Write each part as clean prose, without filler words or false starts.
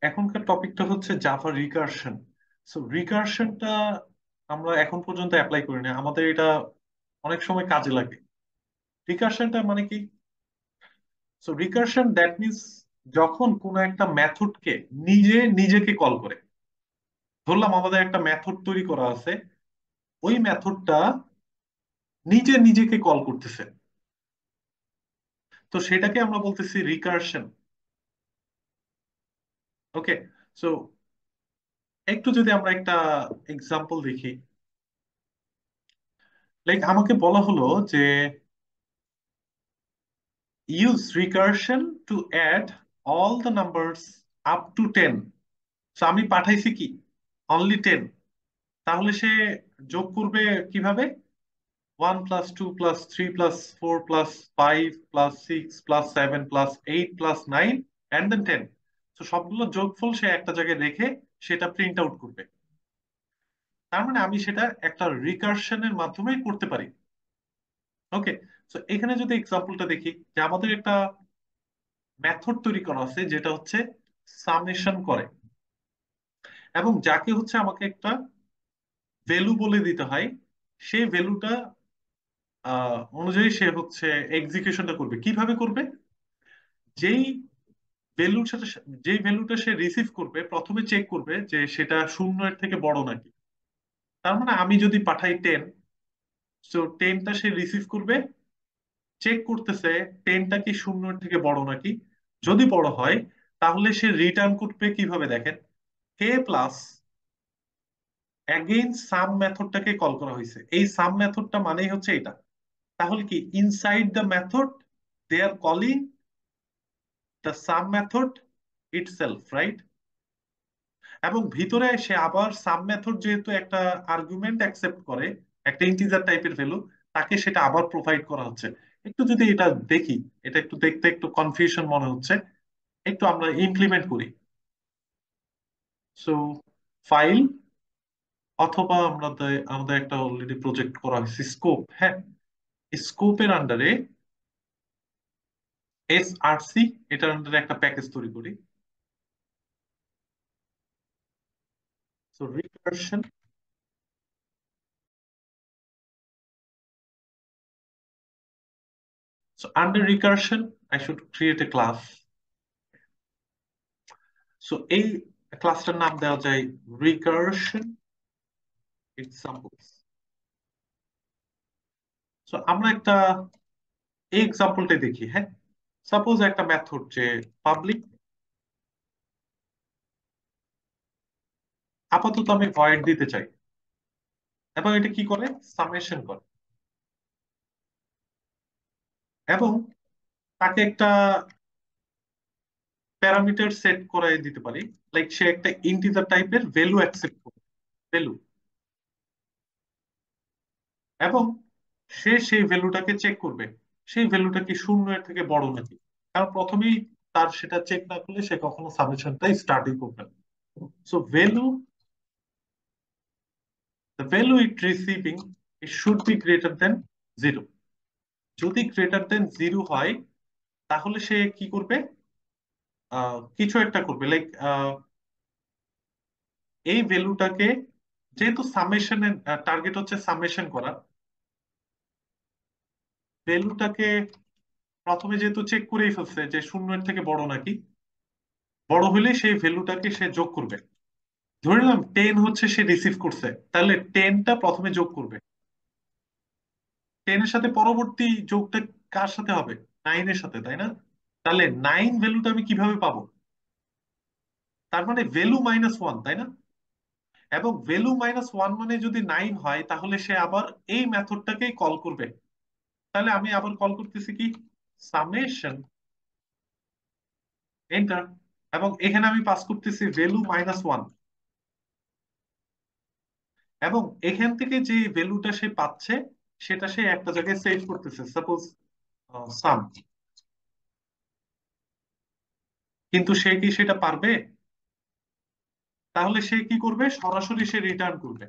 এখনকার টপিকটা হচ্ছে জাভা রিকারশন। সো রিকারশনটা আমরা এখন পর্যন্ত অ্যাপ্লাই করি না, আমাদের এটা অনেক সময় কাজে লাগে। রিকারশনটা মানে কি? সো রিকারশন দ্যাট মিনস যখন কোনো একটা মেথডকে নিজে নিজেকে কল করে। ধরলাম আমাদের একটা মেথড তৈরি করা আছে, ওই মেথডটা নিজে নিজেকে কল করতেছে, তো সেটাকে আমরা বলতেছি রিকারশন। ওকে, সো একটু যদি আমরা একটা এক্সাম্পল দেখি, লাইক আমাকে বলা হলো যে use recursion to add all the numbers up to 10. So আমি পাঠাইছি কি only 10, তাহলে সে যোগ করবে কিভাবে? 1 plus 2 plus 3 plus 4 plus 5 plus 6 plus 7 plus 8 plus 9 and then 10। তো সবগুলো যোগফল সে একটা জায়গায় রেখে সেটা প্রিন্ট আউট করবে। তার মানে আমি সেটা একটা রিকারশনের মাধ্যমে করতে পারি। ওকে, তো এখানে যদি এক্সাম্পলটা দেখি যে আমাদের একটা মেথড তৈরি করা আছে যেটা হচ্ছে সামেশন করে, এবং যাকে হচ্ছে আমাকে একটা ভ্যালু বলে দিতে হয়, সেই ভ্যালুটা অনুযায়ী সে হচ্ছে এক্সিকিউশনটা করবে। কিভাবে করবে? যেই ভ্যালুর সাথে যেই ভ্যালুটা সে রিসিভ করবে প্রথমে চেক করবে যে সেটা শূন্যের থেকে বড় নাকি। তার মানে আমি যদি পাঠাই 10, তো 10টা সে রিসিভ করবে, চেক করতেছে 10টা কি শূন্যের থেকে বড় নাকি। যদি বড় হয় তাহলে সে রিটার্ন করবে কিভাবে দেখেন, কে প্লাস অ্যাগেইন সাম মেথডটাকে কল করা হয়েছে। এই সাম মেথডটা মানেই হচ্ছে এটা। তাহলে কি inside the method they are calling the same method itself, right? এবং ভিতরে সে আবার সাম মেথড যেহেতু একটা আর্গুমেন্ট অ্যাকসেপ্ট করে, একটা ইন্টিজার টাইপের ভ্যালু, তাকে সেটা আবার প্রোভাইড করা হচ্ছে। একটু যদি এটা দেখি, এটা একটু দেখতে একটু কনফিউশন মনে হচ্ছে, একটু আমরা ইমপ্লিমেন্ট করি। সো ফাইল, অথবা আমাদের একটা অলরেডি প্রজেক্ট করা হয়েছে স্কোপ। হ্যাঁ, স্কোপের আন্ডারে এসআরসি, এটার আন্ডারে একটা প্যাকেজ তৈরি করি। So recursion, so under recursion I should create a class. So এই ক্লাসটার নাম দেওয়া যায় recursion examples. সো আমরা একটা এই এক্সাম্পলটা দেখি। হ্যাঁ, সাপোজ একটা মেথড যে পাবলিক, আপাতত আমি ভয়েড দিতে চাই, এবং এটা কি করে? সামেশন করে, এবং তাকে একটা প্যারামিটার সেট করাই দিতে পারি। লাইক সে একটা ইন্টিজার টাইপের ভ্যালু অ্যাকসেপ্ট করবে, ভ্যালু, এবং সে সেই ভ্যালুটাকে চেক করবে সেই ভ্যালুটা কি শূন্যের থেকে বড় নাকি। কারণ প্রথমেই তার সেটা চেক না করলে সে কখনো সামেশনটাই স্টার্টই করবে না। So value, the value it receiving, it should be greater than 0. যদি গ্রেটার দেন 0 হয় তাহলে সে কি করবে? কিছু একটা করবে, লাইক এই ভ্যালুটাকে, যেহেতু সামেশনের টার্গেট হচ্ছে সামেশন করা, ভ্যালুটাকে প্রথমে যেহেতু চেক করেই ফেলছে যে শূন্যের থেকে বড় নাকি, বড় হলে সেই ভ্যালুটাকে সে যোগ করবে। ধরে নিলাম 10 হচ্ছে সে রিসিভ করছে, তাহলে 10টা প্রথমে যোগ করবে। 10 এর সাথে পরবর্তী যোগটা কার সাথে হবে? 9 এর সাথে, তাই না? তাহলে 9 ভ্যালুটা আমি কিভাবে পাবো? তার মানে ভ্যালু -1, তাই না? এবং ভ্যালু -1 মানে যদি 9 হয় তাহলে সে আবার এই মেথডটাকেই কল করবে। তাহলে আমি আবার কল করতেছি কি? সামেশন এন্টার, এবং এখানে আমি পাস করতেছি ভ্যালু -1, এবং এখান থেকে যে ভ্যালুটা সে পাচ্ছে সেটা সে একটা জায়গায় সেভ করতেছে, সাপোজ সাম। কিন্তু সে কি সেটা পারবে? তাহলে সে কি করবে? সরাসরি সে রিটার্ন করবে।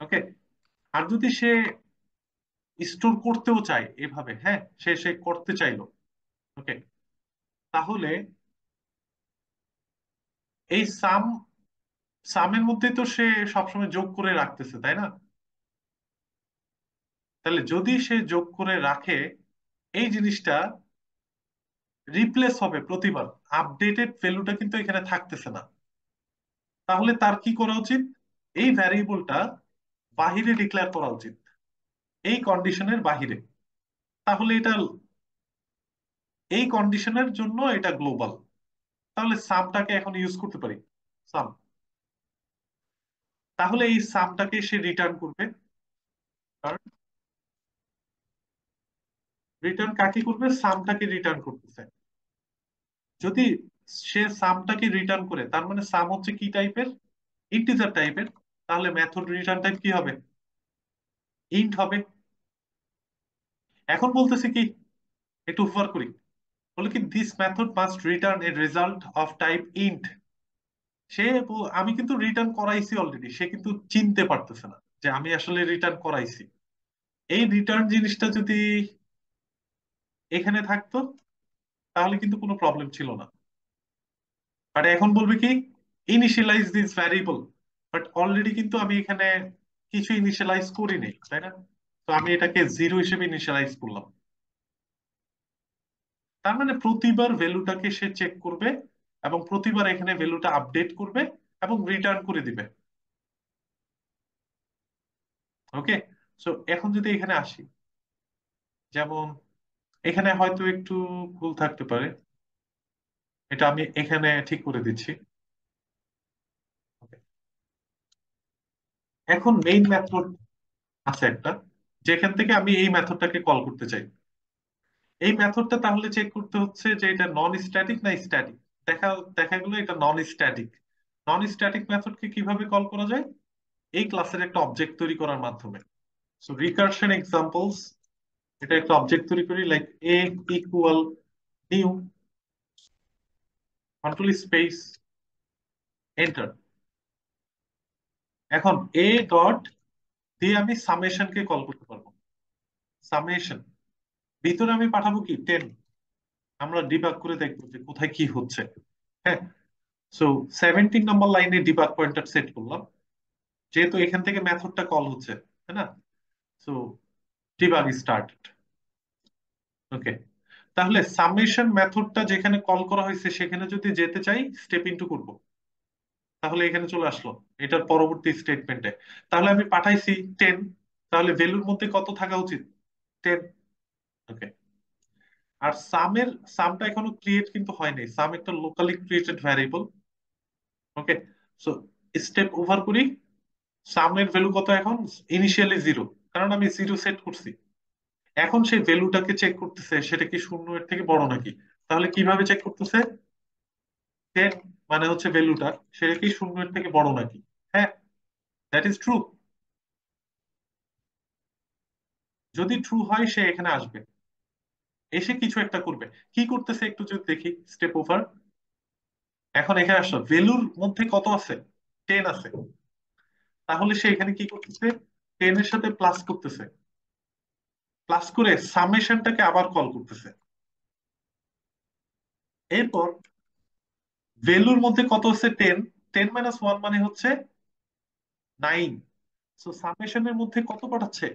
ওকে, আর যদি সে স্টোর করতেও চায় এভাবে, হ্যাঁ, সে সে করতে চাইলো, ওকে, তাহলে এই সামের মধ্যে তো সে সবসময় যোগ করে রাখতেছে, তাই না? তাহলে যদি সে যোগ করে রাখে, এই জিনিসটা রিপ্লেস হবে প্রতিবার, আপডেটেড ভ্যালুটা কিন্তু এখানে থাকতেছে না। তাহলে তার কি করা উচিত? এই ভ্যারিয়েবলটা বাহিরে ডিক্লেয়ার করা উচিত, এই কন্ডিশনের বাহিরে। তাহলে এটা, এই কন্ডিশনের জন্য এটা গ্লোবাল। তাহলে সামটাকে এখন ইউজ করতে পারি, সাম। তাহলে এই সামটাকে সে রিটার্ন করবে। কারণ রিটার্ন কাকে করবে? সামটাকে রিটার্ন করতেছে। যদি সে সামটাকে রিটার্ন করে, তার মানে সাম হচ্ছে কি টাইপের? ইন্টিজার টাইপের। তাহলে মেথড রিটার্ন টাইপ কি হবে? ইন্ট হবে। এখন বলতেছে কি, একটু উপকার করি, বলে কি this method must return a result of type int. আমি কিন্তু রিটার্ন করাইছি অলরেডি, সে কিন্তু চিনতে পারতেছে না যে আমি আসলে রিটার্ন করাইছি। এই রিটার্ন জিনিসটা যদি এখানে থাকতো, তাহলে কিন্তু কোনো প্রবলেম ছিল না। বাট এখন বলবে কি, initialize this variable. But already কিন্তু আমি এখানে কিছু ইনিশিয়ালাইজ করিনি, তাই না? তো আমি এটাকে জিরো হিসেবে ইনিশিয়ালাইজ করলাম। তার মানে প্রতিবার ভ্যালুটাকে সে চেক করবে, এবং প্রতিবার এখানে ভ্যালুটা আপডেট করবে এবং রিটার্ন করে দিবে। ওকে। সো এখন যদি এখানে আসি, যেমন এখানে হয়তো একটু ভুল থাকতে পারে, এটা আমি এখানে ঠিক করে দিচ্ছি। Okay. এখন মেইন মেথড আছে একটা, যেখান থেকে আমি এই মেথডটাকে কল করতে চাই। এই মেথডটা তাহলে চেক করতে হচ্ছে যে এটা নন স্ট্যাটিক না স্ট্যাটিক। দেখা দেখা গেলো এটা নন স্ট্যাটিক। নন স্ট্যাটিক মেথডকে কিভাবে কল করা যায়? এই ক্লাসের একটা অবজেক্ট তৈরি করার মাধ্যমে। সো রিকারশন এক্সাম্পলস, এটা একটা অবজেক্ট তৈরি করি, like a equal new control space enter. এখন এ ডট দিয়ে আমি সামেশনকে কল করতে পারবো। সামেশন ভিতরে আমি পাঠাবো কি 10। আমরা ডিবাগ করে দেখবো যে কোথায় কি হচ্ছে। হ্যাঁ। সো 17 নম্বর লাইনে ডিবাগ পয়েন্টার সেট করলাম, যেহেতু এখান থেকে মেথডটা কল হচ্ছে, তাই না? So debug start. ওকে। তাহলে সামেশন মেথডটা যেখানে কল করা হয়েছে সেখানে যদি যেতে চাই, স্টেপ ইনটু করব। তাহলে এখানে চলে আসলো এটার পরবর্তী স্টেটমেন্টে। তাহলে আমি পাঠাইছি 10, তাহলে ভ্যালুর মধ্যে কত থাকা উচিত? 10। ওকে। আর সামটা এখনো ক্রিয়েট কিন্তু হয়নি, সাম একটা লোকালি ক্রিয়েটেড ভ্যারিয়েবল। ওকে। সো স্টেপ ওভার করি। সামের ভ্যালু কত এখন? ইনিশিয়ালি জিরো, কারণ আমি জিরো সেট করছি। এখন সেই ভ্যালুটাকে চেক করতেছে সেটা কি শূন্য এর থেকে বড় নাকি। তাহলে কিভাবে চেক করতেছে? 10 মানে হচ্ছে ভ্যালুটা, সেটা কি শূন্য এর থেকে বড় নাকি? হ্যাঁ, দ্যাট ইজ ট্রু। যদি ট্রু হয় সে এখানে আসবে, এসে কিছু একটা করবে। কি করতেছে একটু যদি দেখি, স্টেপ ওভার। এখন এখানে আসলো, ভ্যালুর মধ্যে কত আছে? 10 আছে। তাহলে সে এখানে কি করতেছে? 10 এর সাথে প্লাস করতেছে, প্লাস করে সামেশনটাকে আবার কল করতেছে। এরপর ভ্যালুর মধ্যে কত আছে? 10। 10 - 1 মানে হচ্ছে 9। সো সামেশনের মধ্যে কত পাঠাচ্ছে?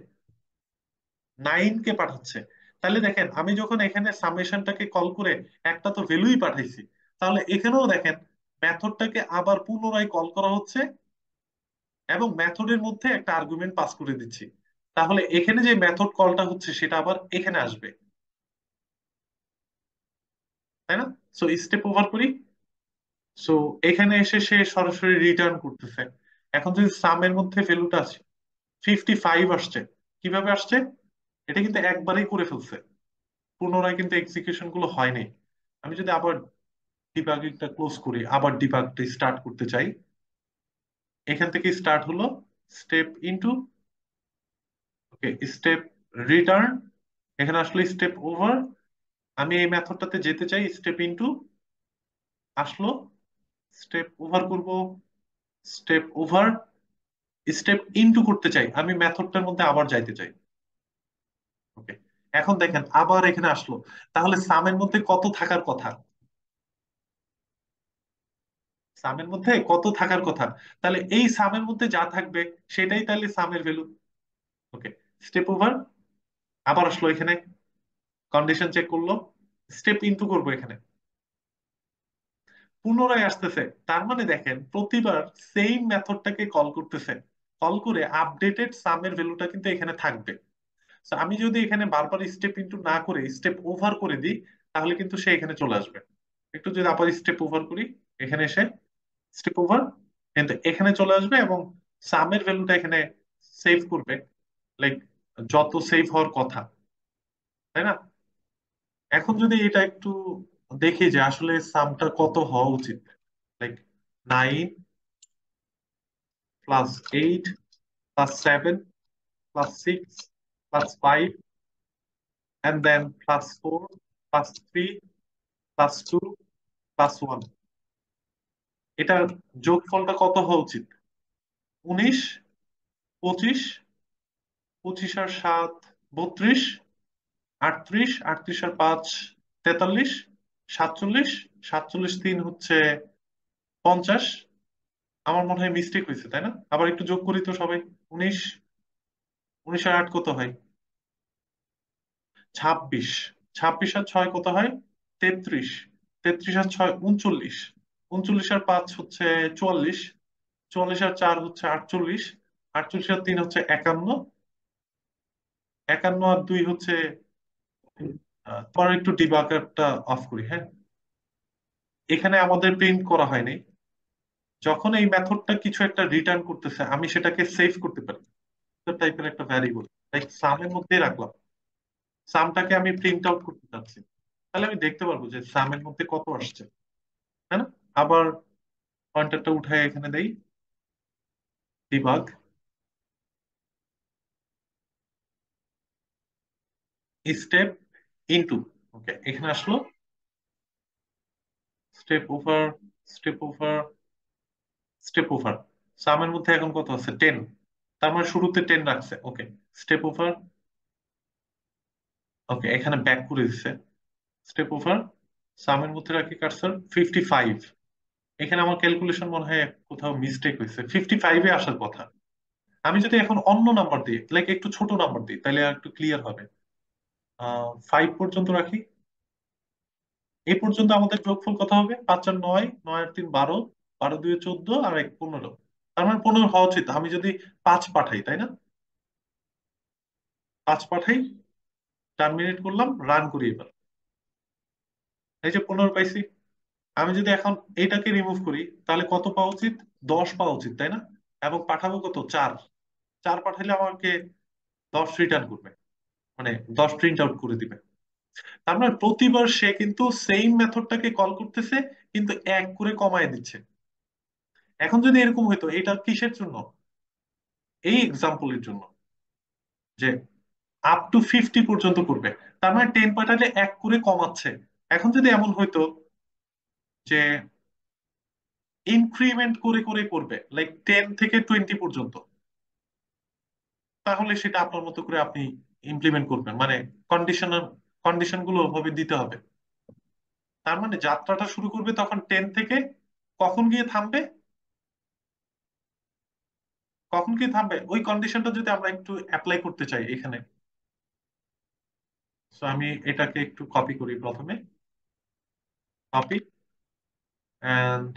9 কে পাঠাচ্ছে। তাহলে দেখেন, আমি যখন এখানে সামেশনটাকে কল করে একটা তো ভ্যালুই পাঠাইছি, তাহলে এখানেও দেখেন মেথডটাকে আবার পুনরায় কল করা হচ্ছে, এবং মেথডের মধ্যে একটা আর্গুমেন্ট পাস করে দিচ্ছি। তাহলে এখানে যে মেথড কলটা হচ্ছে সেটা আবার এখানে আসবে, তাই না? সো স্টেপ ওভার করি। সো এখানে এসে সে সরাসরি রিটার্ন করতেছে। এখন যদি সামের মধ্যে ভ্যালুটা আছে 55 আসছে। কিভাবে আসছে? এটা কিন্তু একবারেই করে ফেলছে, পুনরায় কিন্তু এক্সিকিউশন গুলো হয়নি। আমি যদি আবার ডিবাগিংটা ক্লোজ করি, আবার ডিবাগটা স্টার্ট করতে চাই, এখান থেকে স্টার্ট হলো, স্টেপ ইনটু, ওকে, স্টেপ রিটার্ন। এখানে আসলে স্টেপ ওভার। আমি এই মেথডটাতে যেতে চাই, স্টেপ ইনটু আসলো, স্টেপ ওভার করব, স্টেপ ওভার। স্টেপ ইনটু করতে চাই, আমি মেথডটার মধ্যে আবার যাইতে চাই। ওকে। এখন দেখেন আবার এখানে আসলো। তাহলে সামের মধ্যে কত থাকার কথা? সামের মধ্যে কত থাকার কথা, তাহলে এই সামের মধ্যে যা থাকবে সেটাই তাহলে সামের ভ্যালু। ওকে, স্টেপ ওভার, আবার আসলো এখানে, কন্ডিশন চেক করলো, স্টেপ ইনটু করবো এখানে, পুনরায় আসতেছে। তার মানে দেখেন প্রতিবার সেম মেথডটাকে কল করতেছে, কল করে আপডেটেড সামের ভ্যালুটা কিন্তু এখানে থাকবে। So আমি যদি এখানে বারবার স্টেপ ইনটু না করে স্টেপ ওভার করে দিই, তাহলে কিন্তু সে এখানে চলে আসবে। একটু যদি আবার স্টেপ ওভার করি, এখানে এসে স্টেপ ওভার, কিন্তু এখানে চলে আসবে এবং সামের ভ্যালুটা এখানে সেভ করবে, লাইক যত সেভ হওয়ার কথা, তাই না? এখন যদি এটা একটু দেখি যে আসলে সামটা কত হওয়া উচিত, লাইক 9 + 8 + 7 + 6 + 5 and then +4 + 3 + 2 + 1, এটার যোগফলটা কত হওয়া উচিত? 19, 25, 25 আর 7 32, 38, 38 আর 5 43, 47, 47 3 হচ্ছে 50। আমার মনে হয় মিস্টেক হয়েছে, তাই না? আবার একটু যোগ করি তো সবাই। 19, 19 আর 8 কত হয়? 26, 26 আর 6 কত হয়? 33, 33 আর 6 39, 39 আর 5 হচ্ছে 44, 44 আর 4 হচ্ছে 48, 48 আর 3 হচ্ছে 51, 51 আর 2 হচ্ছে, পরে একটু ডিবাগারটা অফ করি, হ্যাঁ। এখানে আমাদের প্রিন্ট করা হয়নি, যখন এই মেথডটা কিছু একটা রিটার্ন করতেছে আমি সেটাকে সেভ করতে পারি টাইপের একটা ভ্যারিয়েবল, লাইক সামের মধ্যেই রাখলাম, সামটাকে আমি প্রিন্ট আউট করতে চাচ্ছি, তাহলে আমি দেখতে পারবো যে সামের মধ্যে কত আসছে, তাই না? আবার পয়েন্টারটা উঠায় এখানে দেই, ডিবাগ, স্টেপ ইনটু, ওকে এখানে আসলো, step over, step over, step over, সামের মধ্যে এখন কত আছে? 10, তার মানে শুরুতে 10 রাখছে, ওকে। স্টেপ ওভার, ওকে এখানে ব্যাক করে দিচ্ছে, স্টেপ ওভার, সামের মধ্যে রাখি কার্সর 55, এখানে আমার ক্যালকুলেশন মনে হয় কোথাও মিস্টেক হয়েছে, 55-এ আসার কথা। আমি যদি এখন অন্য নাম্বার দিই, লাইক একটু ছোট নাম্বার দিই, তাহলে আর একটু ক্লিয়ার হবে। 5 পর্যন্ত রাখি, এই পর্যন্ত আমাদের যোগফল কত হবে? 5 আর 9, 9 আর 3 12, 12 2 14 আর 1 15, তার মানে 15 হওয়া উচিত। আমি যদি 5 পাঠাই, তাই না? 5 পাঠাই, টার্মিনেট করলাম, রান করি এবার, এই যে 15 পাইছি। আমি যদি এখন এইটাকে রিমুভ করি, তাহলে কত পাওয়া উচিত? 10 পাওয়া উচিত, তাই না? এবং পাঠাবো কত? 4, 4 পাঠাইলে আমাকে 10 রিটার্ন করবে, মানে 10 প্রিন্ট আউট করে দিবে। তার মানে প্রতিবার সে কিন্তু সেম মেথডটাকে কল করতেছে, কিন্তু এক করে কমায় দিচ্ছে। এখন যদি এরকম হইতো, এটা কিসের জন্য? এই এক্সাম্পলের জন্য, যে আপ টু 50 পর্যন্ত করবে, তার মানে 10 পাঠালে এক করে কমাচ্ছে। এখন যদি এমন হইতো যে ইনক্রিমেন্ট করে করে করবে, লাইক 10 থেকে 20 পর্যন্ত, তাহলে সেটা আপনার মতো করে আপনি ইমপ্লিমেন্ট করবেন, মানে কন্ডিশনার, কন্ডিশন গুলো ওভাবে দিতে হবে। তার মানে যাত্রাটা শুরু করবে তখন 10 থেকে, কখন গিয়ে থামবে? কখন কি থামবে ওই কন্ডিশনটা যদি আমরা একটু অ্যাপ্লাই করতে চাই এখানে। সো আমি এটাকে একটু কপি করি প্রথমে, কপি এন্ড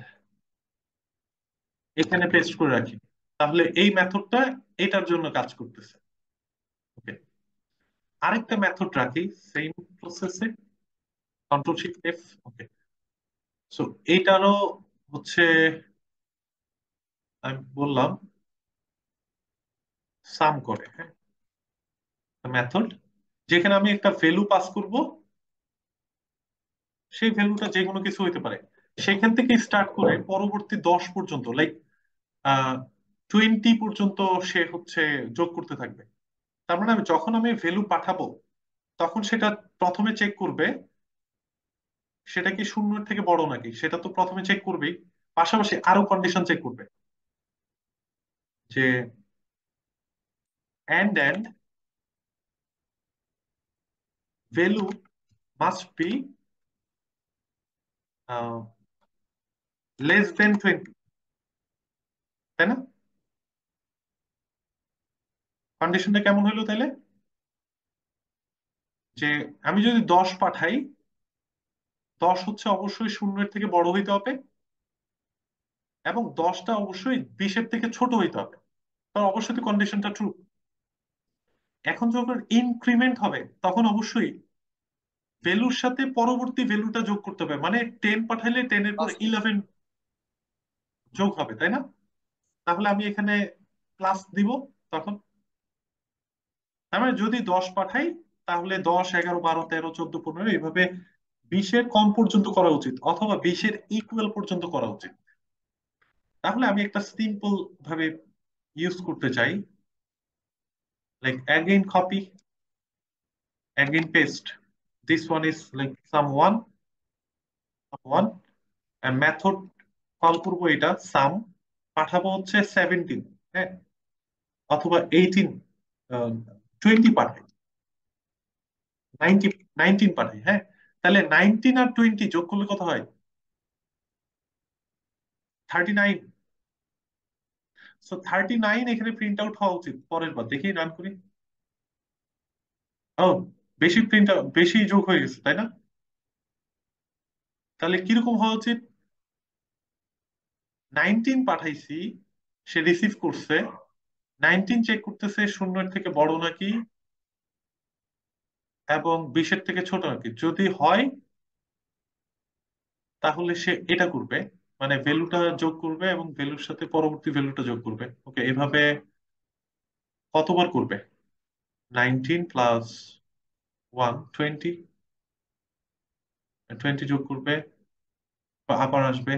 এখানে পেস্ট করে রাখি, তাহলে এই মেথডটা এটার জন্য কাজ করতেছে। ওকে, আরেকটা মেথড রাখি সেম প্রসেসে, কন্ট্রোল শিফট এফ, ওকে। সো এইটারও হচ্ছে, আমি বললাম সাম করে, হ্যাঁ, মেথড যেখানে আমি একটা ভ্যালু পাস করব, সেই ভ্যালুটা যে কোনো কিছু হইতে পারে, সেখান থেকে স্টার্ট করে পরবর্তী 10 পর্যন্ত, লাইক 20 পর্যন্ত সে হচ্ছে যোগ করতে থাকবে। তার মানে আমি যখন আমি ভ্যালু পাঠাবো, তখন সেটা প্রথমে চেক করবে সেটা কি শূন্যের থেকে বড় নাকি, সেটা তো প্রথমে চেক করবেই, পাশাপাশি আরো কন্ডিশন চেক করবে, যে and value must be less than 20, তাই না? কন্ডিশনটা কেমন হলো তাহলে? যে আমি যদি 10 পাঠাই, 10 হচ্ছে অবশ্যই শূন্যের থেকে বড় হইতে হবে, এবং 10টা অবশ্যই 20-এর থেকে ছোট হইতে হবে। তাহলে অবশ্যই কন্ডিশনটা ট্রু। এখন যখন ইনক্রিমেন্ট হবে তখন অবশ্যই ভ্যালুর সাথে পরবর্তী ভ্যালুটা যোগ করতে হবে, মানে 10 পাঠাইলে 10 এর পর 11 যোগ হবে, তাই না? তাহলে আমি এখানে প্লাস দিব তখন। তার মানে যদি 10 পাঠাই, তাহলে 10, 11, 12, 13, 14, 15 এইভাবে 20-এর কম পর্যন্ত করা উচিত, অথবা 20-এর ইকুয়াল পর্যন্ত করা উচিত। তাহলে আমি একটা সিম্পল ভাবে ইউজ করতে চাই, like again copy, again paste, this one is like same one, method call করবো এটা সাম, পাঠাবো হচ্ছে 17, হ্যাঁ, অথবা 18, 20 পাঠাই, 90, 19 পাঠাই, হ্যাঁ। তাহলে 19 আর 20 যোগ করলে কত হয়? 39। সো 39 এখানে প্রিন্ট আউট হওয়া উচিত। পরের বার দেখি, রান করি। ও, বেশি প্রিন্ট, বেশি যোগ হয়ে গেছে, তাই না? তাহলে কিরকম হওয়া উচিত? 19 পাঠাইছি, সে রিসিভ করছে, 19 চেক করতেছে শূন্যের থেকে বড় নাকি এবং 20-এর থেকে ছোট নাকি। যদি হয় তাহলে সে এটা করবে, মানে ভ্যালুটা যোগ করবে এবং ভ্যালুর সাথে পরবর্তী ভ্যালুটা যোগ করবে। ওকে, এভাবে কতবার করবে? 19 প্লাস 1, 20, 20 যোগ করবে, বা আবার আসবে,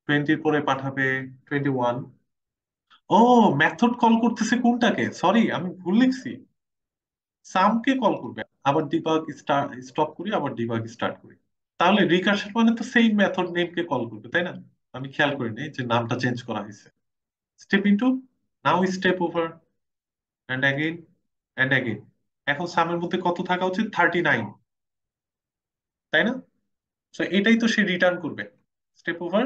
20-র পরে পাঠাবে 21। ও, মেথড কল করতেছে কোনটাকে? সরি, আমি ভুল লিখছি। সামকে কল করবে। আবার ডিবাগ স্টপ করি, আবার ডিবাগ স্টার্ট করি। তাহলে রিকার্সন মানে তো সেই মেথড নেমকে কল করবে, তাই না? আমি খেয়াল করিনি যে নামটা চেঞ্জ করা হয়েছে। Step into, now step over, and again, and again. এখন সামের মধ্যে কত থাকা উচিত? 39, তাই না? তো এটাই তো সে রিটার্ন করবে। স্টেপ ওভার,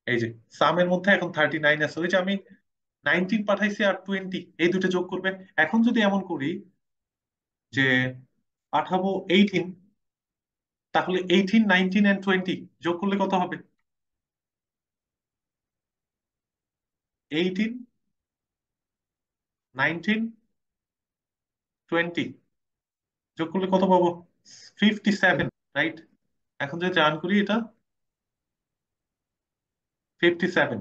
এই যে সামের মধ্যে এখন 39 আছে, ওই যে আমি 19 পাঠাইছি আর 20 এই দুটো যোগ করবে। এখন যদি এমন করি যে পাঠাবো 18, তাহলে 18, 19 এন্ড 20 যোগ করলে কত হবে? 18, 19, 20 যোগ করলে কত পাবো? 57, রাইট? এখন যদি রান করি এটা, 57।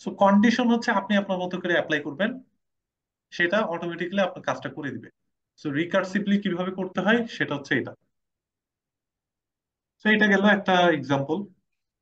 সো কন্ডিশন হচ্ছে আপনি আপনার মতো করে অ্যাপ্লাই করবেন, সেটা অটোমেটিক্যালি আপনার কাজটা করে দিবে। সো রিকার্সিভলি কিভাবে করতে হয় সেটা হচ্ছে এটা। তো এটা গেল একটা এক্সাম্পল।